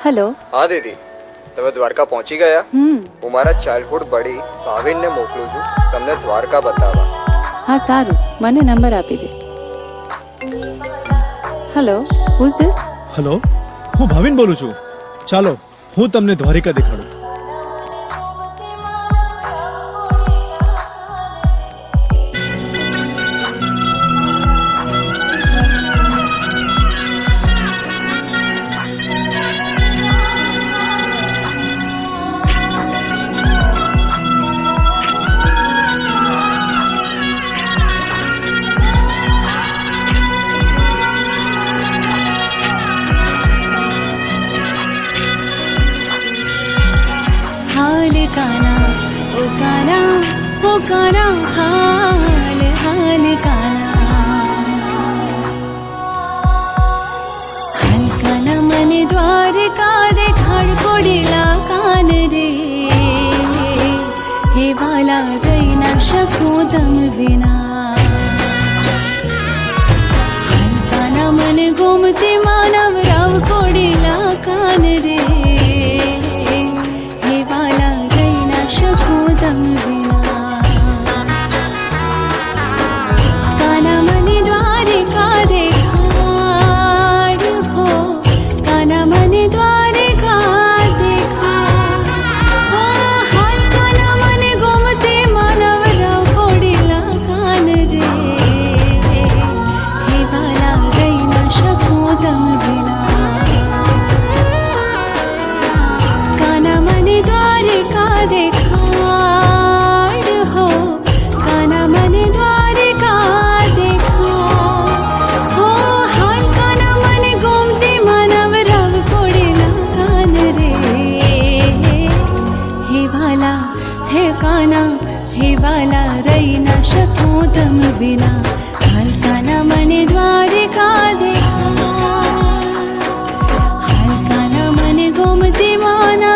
Hello. हाँ दीदी, તમે દ્વારકા પહોંચી ગયા? હું મારા ચાઇલ્ડહુડ બડી ભાવિનને મોકલું છું તમને દ્વારકા બતાવવા. હા સારું, મને નંબર આપી દે. Hello, who is this? Hello, હું ભાવિન બોલું છું. ચાલો હું તમને દ્વારિકા દેખાડું. काना ओ काना हाल हाल काना हाल काना मने द्वारका देखाड़ पड़ेला कान रे हे वाला गई ना शकूं तम विना हाल काना मन गोमती मानव राव पड़ेला कान रे तम बिना काना मने द्वारिका देखाड़ हो काना मने द्वारिका देखा हाल काना मने गोमते मानव राव पड़ेला कान रे हे वाला गई ना शकूं तम बिना काना मने द्वारिका देखा काना हे बाला रही न शकूं तम बिना हाल काना मने द्वारिका देखा हाल काना मने गोमती माना